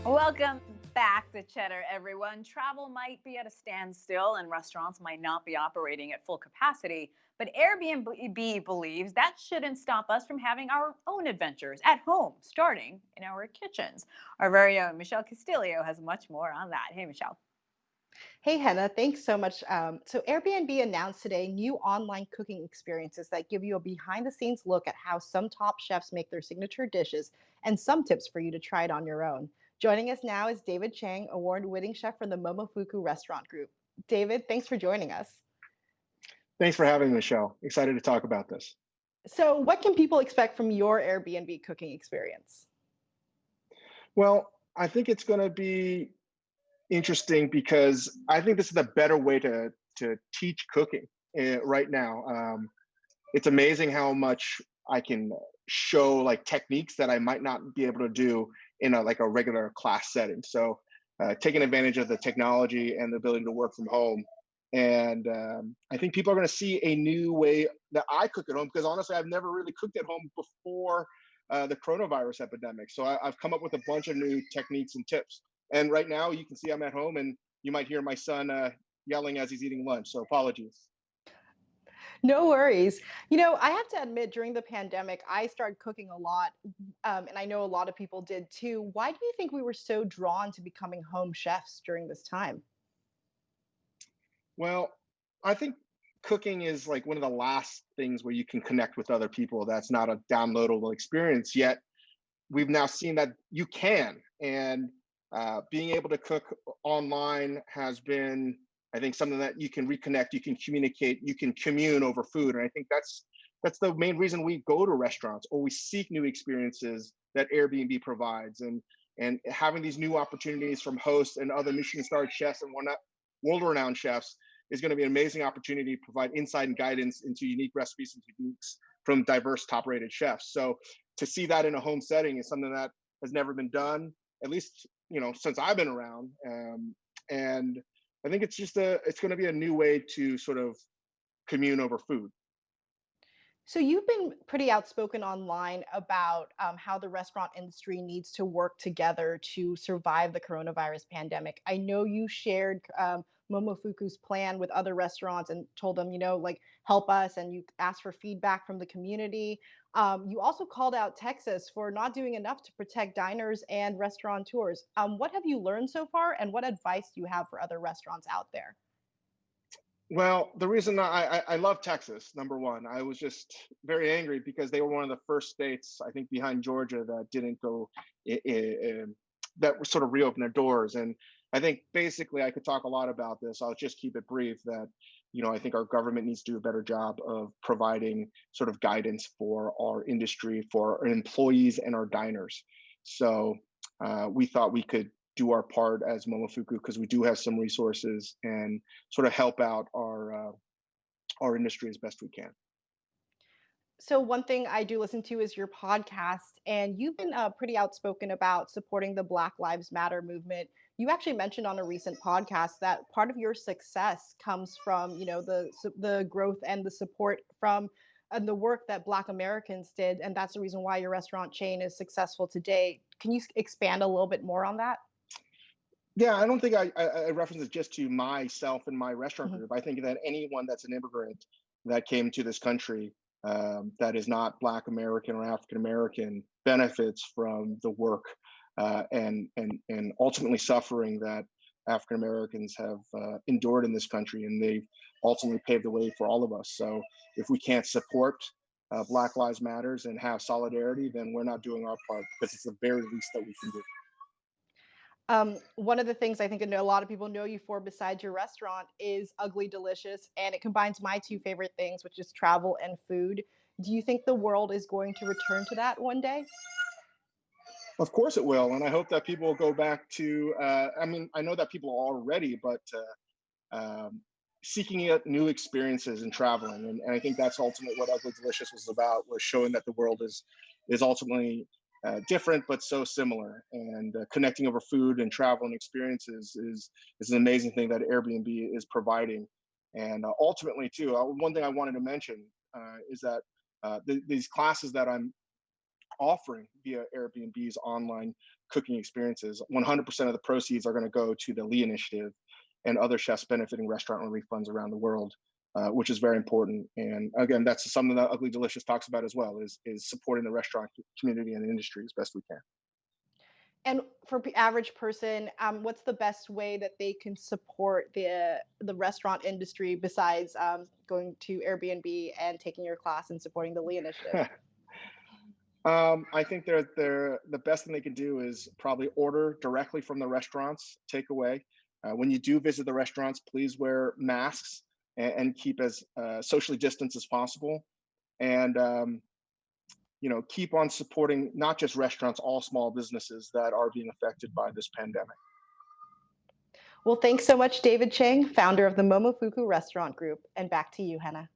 Welcome back to Cheddar, everyone. Travel might be at a standstill and restaurants might not be operating at full capacity, but Airbnb believes that shouldn't stop us from having our own adventures at home, starting in our kitchens. Our very own Michelle Castillo has much more on that. Hey, Michelle. Hey, Henna, thanks so much. So, Airbnb announced today new online cooking experiences that give you a behind the scenes look at how some top chefs make their signature dishes and some tips for you to try it on your own. Joining us now is David Chang, award winning chef from the Momofuku Restaurant Group. David, thanks for joining us. Thanks for having me, Michelle. Excited to talk about this. So, what can people expect from your Airbnb cooking experience? Well, I think it's going to be interesting because I think this is a better way to teach cooking right now. It's amazing how much I can show like techniques that I might not be able to do in a regular class setting. So, taking advantage of the technology and the ability to work from home. And I think people are going to see a new way that I cook at home because honestly, I've never really cooked at home before the coronavirus epidemic. So I've come up with a bunch of new techniques and tips. And right now, you can see I'm at home, and you might hear my son yelling as he's eating lunch. So apologies. No worries. I have to admit, during the pandemic, I started cooking a lot, and I know a lot of people did too. Why do you think we were so drawn to becoming home chefs during this time? Well, I think cooking is like one of the last things where you can connect with other people. That's not a downloadable experience yet. We've now seen that you can, and being able to cook online has been, I think, something that you can reconnect, you can communicate, you can commune over food, and I think that's the main reason we go to restaurants or we seek new experiences that Airbnb provides, and having these new opportunities from hosts and other Michelin-starred chefs and whatnot, world-renowned chefs, is going to be an amazing opportunity to provide insight and guidance into unique recipes and techniques from diverse top-rated chefs. So to see that in a home setting is something that has never been done, at least since I've been around. And I think it's going to be a new way to sort of commune over food. So you've been pretty outspoken online about how the restaurant industry needs to work together to survive the coronavirus pandemic. I know you shared Momofuku's plan with other restaurants and told them, like help us, and you asked for feedback from the community. You also called out Texas for not doing enough to protect diners and restaurateurs. What have you learned so far, and what advice do you have for other restaurants out there? Well, the reason I love Texas, number one, I was just very angry because they were one of the first states, I think, behind Georgia that didn't go, that sort of reopened their doors. And I think basically I could talk a lot about this. I'll just keep it brief that, I think our government needs to do a better job of providing sort of guidance for our industry, for our employees and our diners. So we thought we could do our part as Momofuku because we do have some resources and sort of help out our industry as best we can. So one thing I do listen to is your podcast, and you've been pretty outspoken about supporting the Black Lives Matter movement. You actually mentioned on a recent podcast that part of your success comes from, the growth and the support from and the work that Black Americans did, and that's the reason why your restaurant chain is successful today. Can you expand a little bit more on that? Yeah, I don't think I reference it just to myself and my restaurant Mhm. group. I think that anyone that's an immigrant that came to this country that is not Black American or African American benefits from the work and ultimately suffering that African Americans have endured in this country, and they've ultimately paved the way for all of us. So if we can't support Black Lives Matters and have solidarity, then we're not doing our part because it's the very least that we can do. One of the things I think a lot of people know you for besides your restaurant is Ugly Delicious, and it combines my two favorite things, which is travel and food. Do you think the world is going to return to that one day? Of course it will, and I hope that people will go back to. I mean, I know that people are already, but seeking out new experiences and traveling, and I think that's ultimately what Ugly Delicious was about, was showing that the world is ultimately different but so similar, and connecting over food and travel and experiences is an amazing thing that Airbnb is providing, and ultimately too. One thing I wanted to mention is that these classes that I'm offering via Airbnb's online cooking experiences. 100% of the proceeds are going to go to the Lee Initiative and other chefs benefiting restaurant relief funds around the world, which is very important. And again, that's something that Ugly Delicious talks about as well, is supporting the restaurant community and the industry as best we can. And for the average person, what's the best way that they can support the restaurant industry besides going to Airbnb and taking your class and supporting the Lee Initiative? I think the best thing they can do is probably order directly from the restaurants, takeaway. When you do visit the restaurants, please wear masks and keep as socially distanced as possible. And keep on supporting not just restaurants, all small businesses that are being affected by this pandemic. Well, thanks so much, David Chang, founder of the Momofuku Restaurant Group. And back to you, Hannah.